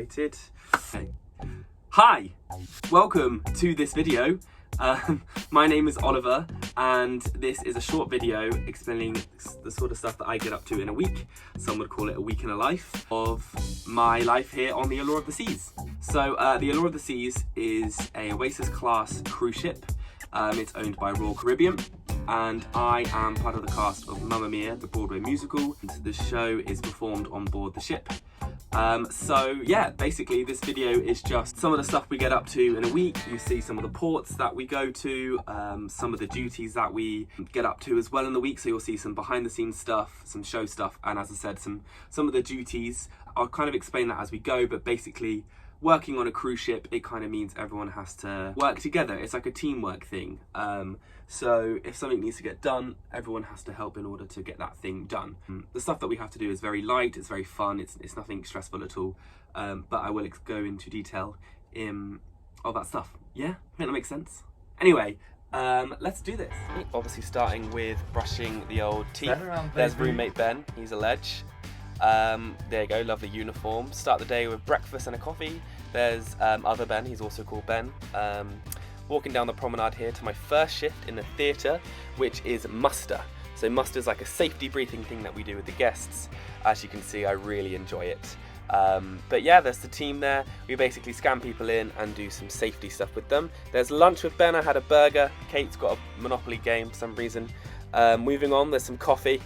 Situated. Okay. Hi, welcome to this video. My name is Oliver and this is a short video explaining the sort of stuff that I get up to in a week. Some would call it a week in a life of my life here on the Allure of the Seas. So the Allure of the Seas is a Oasis class cruise ship. It's owned by Royal Caribbean and I am part of the cast of Mamma Mia, the Broadway musical. The show is performed on board the ship. So yeah, basically this video is just some of the stuff we get up to in a week. You see some of the ports that we go to, some of the duties that we get up to as well in the week. So you'll see some behind the scenes stuff, some show stuff, and as I said, some of the duties. I'll kind of explain that as we go, but basically working on a cruise ship, it kind of means everyone has to work together. It's like a teamwork thing. So if something needs to get done, everyone has to help in order to get that thing done. The stuff that we have to do is very light, it's very fun, it's nothing stressful at all. But I will go into detail in all that stuff. Yeah, I think that makes sense. Anyway, let's do this. Obviously starting with brushing the old teeth. There's roommate Ben, he's a ledge. There you go, lovely uniform. Start the day with breakfast and a coffee. There's other Ben, he's also called Ben. Walking down the promenade here to my first shift in the theatre, which is muster. So muster is like a safety briefing thing that we do with the guests. As you can see, I really enjoy it. But yeah, there's the team there. We basically scan people in and do some safety stuff with them. There's lunch with Ben, I had a burger. Kate's got a Monopoly game for some reason. Moving on, there's some coffee.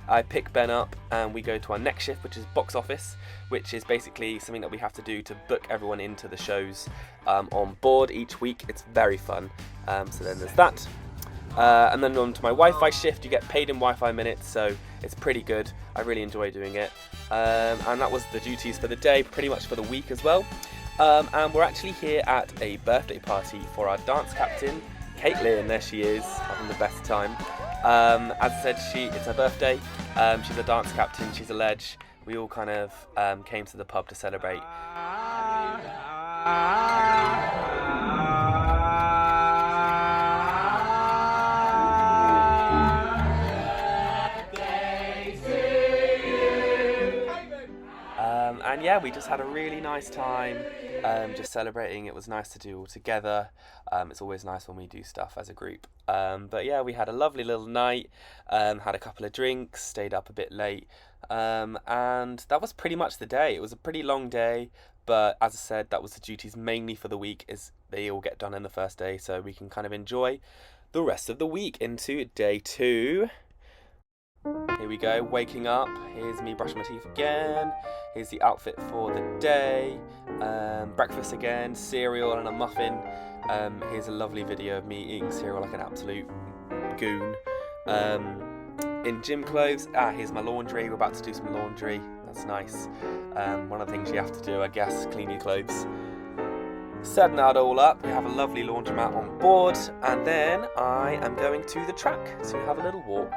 I pick Ben up and we go to our next shift, which is box office, which is basically something that we have to do to book everyone into the shows on board each week. It's very fun. So then there's that. And then on to my Wi-Fi shift, you get paid in Wi-Fi minutes, so it's pretty good. I really enjoy doing it. And that was the duties for the day, pretty much for the week as well. And we're actually here at a birthday party for our dance captain, Caitlin. There she is, having the best time. As I said, it's her birthday. She's a dance captain, she's a ledge. We all kind of came to the pub to celebrate. And yeah, we just had a really nice time just celebrating. It was nice to do all together. It's always nice when we do stuff as a group. But yeah, we had a lovely little night, had a couple of drinks, stayed up a bit late, and that was pretty much the day. It was a pretty long day, but as I said, that was the duties mainly for the week, is they all get done in the first day, so we can kind of enjoy the rest of the week into day 2. Here we go, waking up. Here's me brushing my teeth again. Here's the outfit for the day. Breakfast again, cereal and a muffin. Here's a lovely video of me eating cereal like an absolute goon. In gym clothes, here's my laundry. We're about to do some laundry. That's nice. One of the things you have to do, I guess, clean your clothes. Setting that all up, we have a lovely laundromat on board, and then I am going to the track to have a little walk.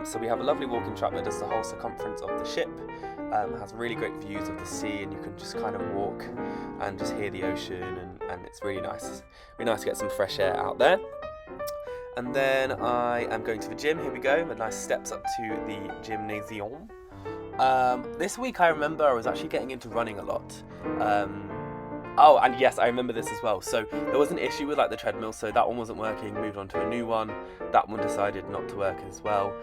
So we have a lovely walking track that does the whole circumference of the ship. It has really great views of the sea, and you can just kind of walk and just hear the ocean, and it's really nice. It's really nice to get some fresh air out there. And then I am going to the gym. Here we go, the nice steps up to the gymnasium. This week I remember I was actually getting into running a lot. Oh, and yes, I remember this as well. So there was an issue with like the treadmill, so that one wasn't working, moved on to a new one. That one decided not to work as well.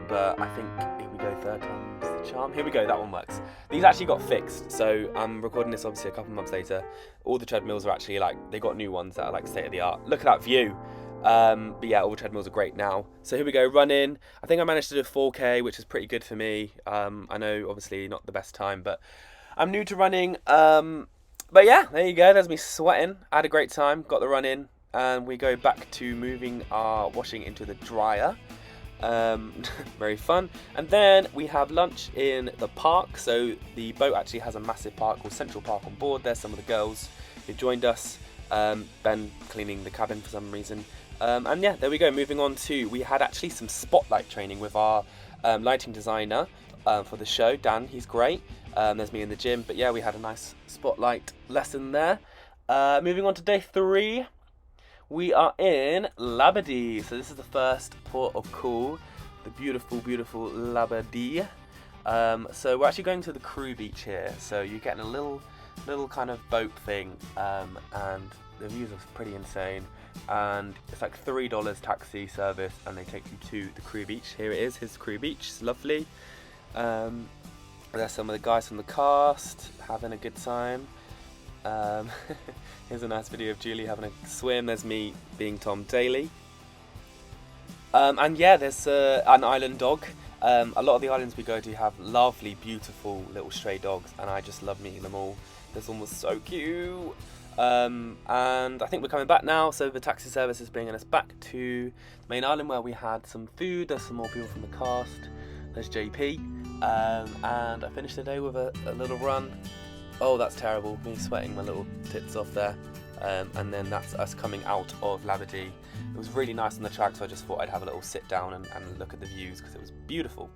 But I think, here we go, third time's the charm. Here we go, that one works. These actually got fixed, so I'm recording this obviously a couple months later. All the treadmills are actually like, they got new ones that are like state of the art. Look at that view. But yeah, all the treadmills are great now. So here we go, running. I think I managed to do 4K, which is pretty good for me. I know obviously not the best time, but I'm new to running. But yeah, there you go, there's me sweating. I had a great time, got the run in, and we go back to moving our washing into the dryer. Very fun. And then we have lunch in the park. So the boat actually has a massive park called Central Park on board. There's some of the girls who joined us. Ben cleaning the cabin for some reason. And yeah, there we go, moving on to, we had actually some spotlight training with our lighting designer for the show, Dan, he's great. There's me in the gym, but yeah, we had a nice spotlight lesson there. Moving on to day 3, we are in Labadee. So this is the first port of call, the beautiful, beautiful Labadee. So we're actually going to the crew beach here. So you're getting a little kind of boat thing, and the views are pretty insane. And it's like $3 taxi service, and they take you to the crew beach. Here it is, here's crew beach. It's lovely. There's some of the guys from the cast having a good time. Here's a nice video of Julie having a swim. There's me being Tom Daly. And yeah, there's an island dog. A lot of the islands we go to have lovely, beautiful little stray dogs, and I just love meeting them all. This one was so cute. And I think we're coming back now, so the taxi service is bringing us back to the main island where we had some food. There's some more people from the cast. There's JP. And I finished the day with a little run. Oh, that's terrible, me sweating my little tits off there. And then that's us coming out of Labadee. It was really nice on the track, so I just thought I'd have a little sit down and look at the views because it was beautiful.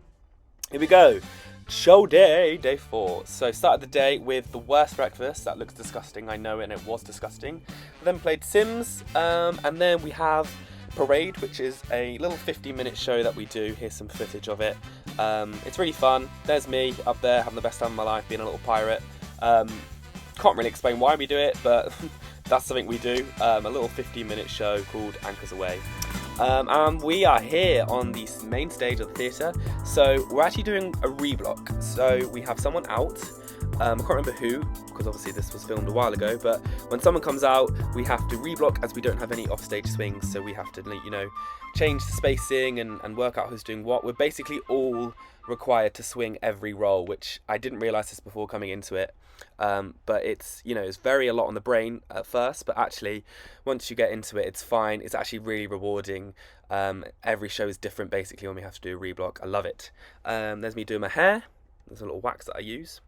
Here we go, show day 4. So started the day with the worst breakfast. That looks disgusting, I know, and it was disgusting. Then played Sims, and then we have Parade, which is a little 15-minute show that we do. Here's some footage of it. It's really fun. There's me up there having the best time of my life, being a little pirate. Can't really explain why we do it, but that's something we do. A little 15-minute show called Anchors Away. And we are here on the main stage of the theatre. So we're actually doing a reblock. So we have someone out. I can't remember who, because obviously this was filmed a while ago, but when someone comes out, we have to reblock as we don't have any offstage swings, so we have to, you know, change the spacing and work out who's doing what. We're basically all required to swing every role, which I didn't realise this before coming into it. But it's, you know, it's a lot on the brain at first, but actually once you get into it, it's fine. It's actually really rewarding. Every show is different basically when we have to do a reblock. I love it. There's me doing my hair. There's a little wax that I use.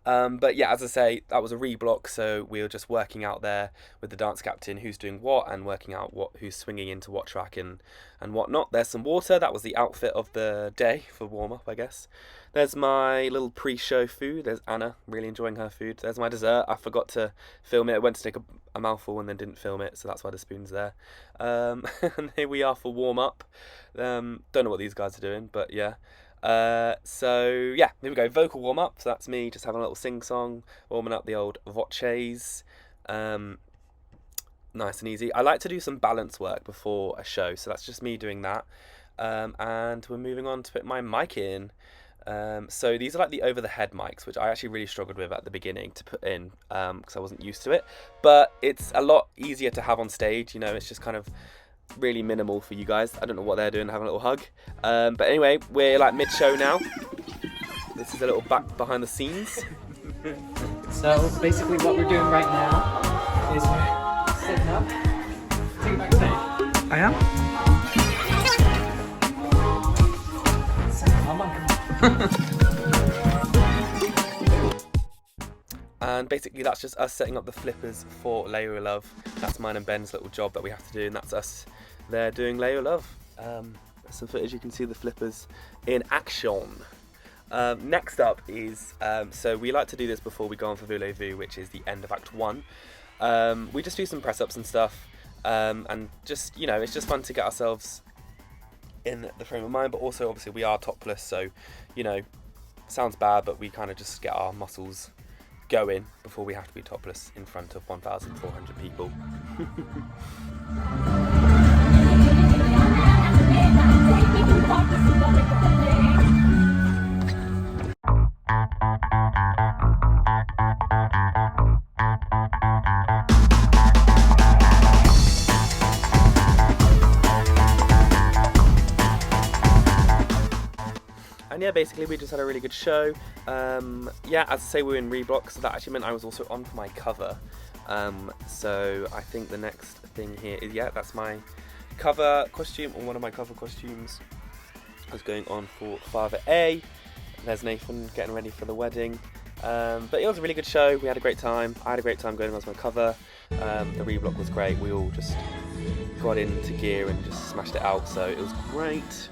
But yeah, as I say, that was a reblock, so we were just working out there with the dance captain who's doing what and working out who's swinging into what track and whatnot. There's some water. That was the outfit of the day for warm-up, I guess. There's my little pre-show food. There's Anna, really enjoying her food. There's my dessert. I forgot to film it. I went to take a mouthful and then didn't film it, so that's why the spoon's there. And here we are for warm-up. Don't know what these guys are doing, but yeah. So yeah, here we go, vocal warm-up. So that's me just having a little sing-song, warming up the old voces. Nice and easy. I like to do some balance work before a show, so that's just me doing that. And we're moving on to put my mic in. So these are like the over-the-head mics, which I actually really struggled with at the beginning to put in, because I wasn't used to it, but it's a lot easier to have on stage. You know, it's just kind of really minimal for you guys. I don't know what they're doing, having a little hug. But anyway, we're like mid-show now. This is a little back behind the scenes. So basically what we're doing right now is we're sitting up. Take it back stage. I am? And basically that's just us setting up the flippers for Layer of Love. That's mine and Ben's little job that we have to do, and that's us there doing Layer of Love. There's some footage, you can see the flippers in action. Next up is, so we like to do this before we go on for Voulez-Vous, which is the end of Act 1. We just do some press-ups and stuff, and just, you know, it's just fun to get ourselves in the frame of mind, but also obviously we are topless, so, you know, sounds bad, but we kind of just get our muscles going before we have to be topless in front of 1,400 people. And yeah, basically we just had a really good show. Yeah, as I say, we were in reblock, so that actually meant I was also on for my cover. So I think the next thing here is, yeah, that's my cover costume, or one of my cover costumes. I was going on for Father A. There's Nathan getting ready for the wedding. But it was a really good show. We had a great time. I had a great time going on to my cover. The reblock was great. We all just got into gear and just smashed it out, so it was great.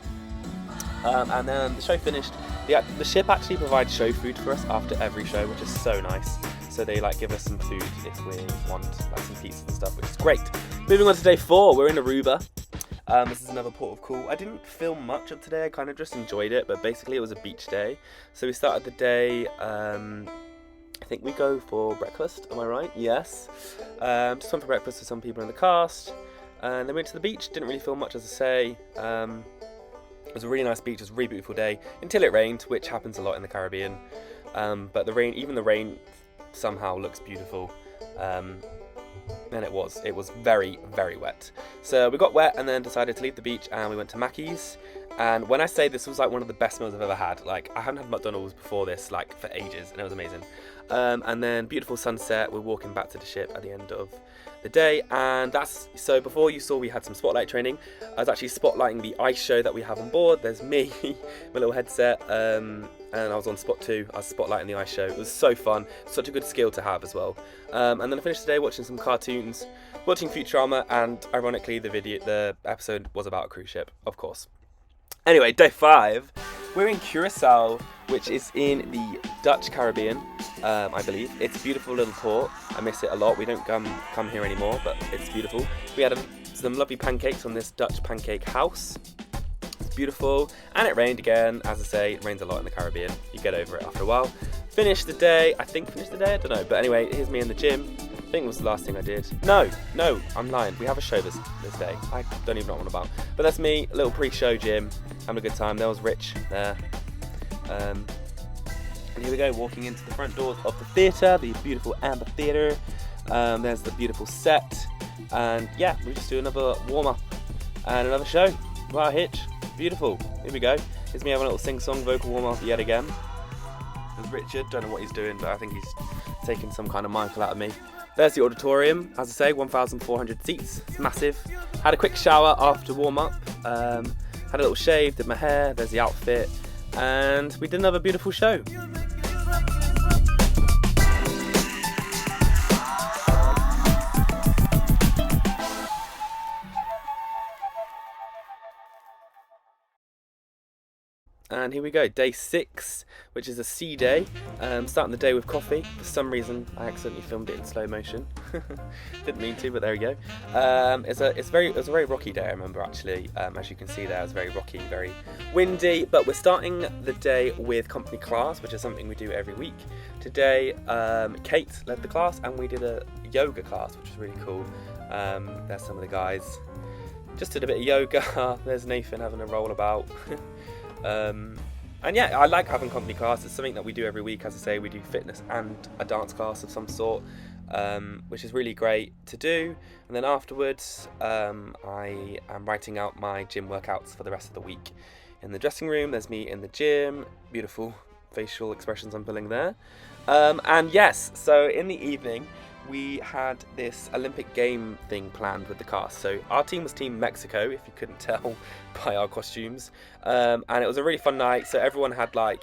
And then the show finished. The ship actually provides show food for us after every show, which is so nice. So they like give us some food if we want, like some pizzas and stuff, which is great. Moving on to day 4, we're in Aruba. This is another port of call. I didn't film much of today, I kind of just enjoyed it, but basically it was a beach day. So we started the day, I think we go for breakfast, am I right? Yes. Just went for breakfast with some people in the cast, and then went to the beach. Didn't really film much, as I say. It was a really nice beach, it was a really beautiful day, until it rained, which happens a lot in the Caribbean. But the rain, even the rain somehow looks beautiful. And it was very, very wet. So we got wet and then decided to leave the beach, and we went to Mackey's. And when I say this was like one of the best meals I've ever had, like I haven't had McDonald's before this like for ages, and it was amazing. And then beautiful sunset. We're walking back to the ship at the end of the day, and that's so before you saw we had some spotlight training. I was actually spotlighting the ice show that we have on board. There's me, my little headset, and I was on spot 2. I was spotlighting the ice show. It was so fun, such a good skill to have as well. And then I finished the day watching some cartoons, watching Futurama, and ironically the episode was about a cruise ship, of course. Anyway, day 5, we're in Curacao, which is in the Dutch Caribbean, I believe. It's a beautiful little port. I miss it a lot. We don't come here anymore, but it's beautiful. We had some lovely pancakes on this Dutch pancake house. It's beautiful, and it rained again. As I say, it rains a lot in the Caribbean. You get over it after a while. Finished the day, I don't know. But anyway, here's me in the gym. I think it was the last thing I did. No, I'm lying. We have a show this day. I don't even know what I'm about. But that's me, a little pre-show gym, having a good time. There was Rich there. And here we go, walking into the front doors of the theatre, the beautiful amphitheatre. There's the beautiful set. And yeah, we just do another warm-up and another show. Wow, Hitch. Beautiful. Here we go. Here's me having a little sing-song vocal warm-up yet again. There's Richard. Don't know what he's doing, but I think he's taking some kind of mindful out of me. There's the auditorium, as I say, 1,400 seats. It's massive. Had a quick shower after warm-up. Had a little shave, did my hair. There's the outfit. And we did another beautiful show. And here we go, day 6, which is a sea day. Starting the day with coffee. For some reason, I accidentally filmed it in slow motion. Didn't mean to, but there we go. It was a very rocky day, I remember actually. As you can see there, it was very rocky, very windy. But we're starting the day with company class, which is something we do every week. Today, Kate led the class, and we did a yoga class, which was really cool. There's some of the guys. Just did a bit of yoga. There's Nathan having a roll about. And yeah, I like having company class. It's something that we do every week. As I say, we do fitness and a dance class of some sort, which is really great to do. And then afterwards, I am writing out my gym workouts for the rest of the week. In the dressing room, there's me in the gym. Beautiful facial expressions I'm pulling there. And yes, so in the evening, we had this Olympic game thing planned with the cast. So our team was Team Mexico, if you couldn't tell by our costumes. And it was a really fun night. So everyone had like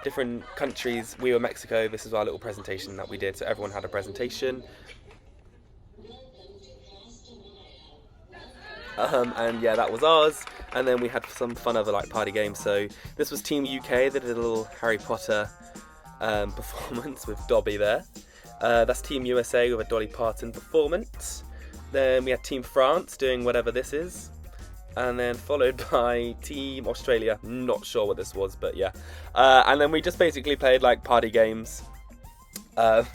different countries. We were Mexico. This is our little presentation that we did. So everyone had a presentation. And yeah, that was ours. And then we had some fun other like party games. So this was Team UK. They did a little Harry Potter performance with Dobby there. That's Team USA with a Dolly Parton performance. Then we had Team France doing whatever this is. And then followed by Team Australia. Not sure what this was, but yeah. And then we just basically played like party games. It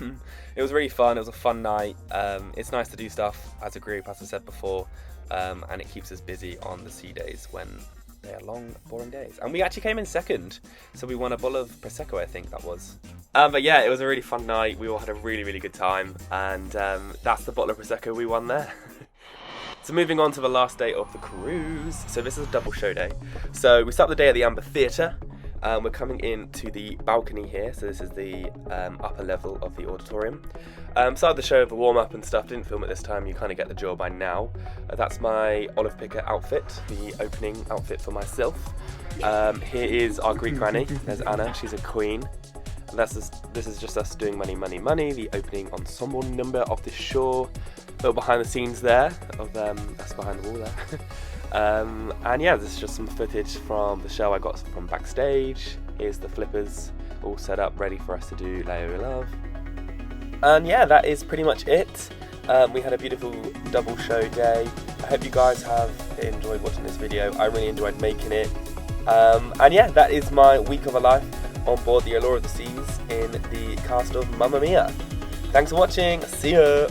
was really fun. It was a fun night. It's nice to do stuff as a group, as I said before. And it keeps us busy on the sea days when they are long, boring days. And we actually came in second. So we won a bottle of Prosecco, I think that was. But yeah, it was a really fun night. We all had a really, really good time. And that's the bottle of Prosecco we won there. So moving on to the last day of the cruise. So this is a double show day. So we start the day at the amphitheatre. We're coming into the balcony here. So this is the upper level of the auditorium. Started the show with a warm-up and stuff. Didn't film it this time. You kind of get the drill by now. That's my olive picker outfit, the opening outfit for myself. Here is our Greek granny. There's Anna. She's a queen. And this is just us doing Money, Money, Money, the opening ensemble number of the show. Little behind the scenes there of us behind the wall there. And yeah, this is just some footage from the show I got from backstage. Here's the flippers all set up, ready for us to do Layo Love. And yeah, that is pretty much it. We had a beautiful double show day. I hope you guys have enjoyed watching this video. I really enjoyed making it. And yeah, that is my week of a life on board the Allure of the Seas in the cast of Mamma Mia. Thanks for watching. See ya!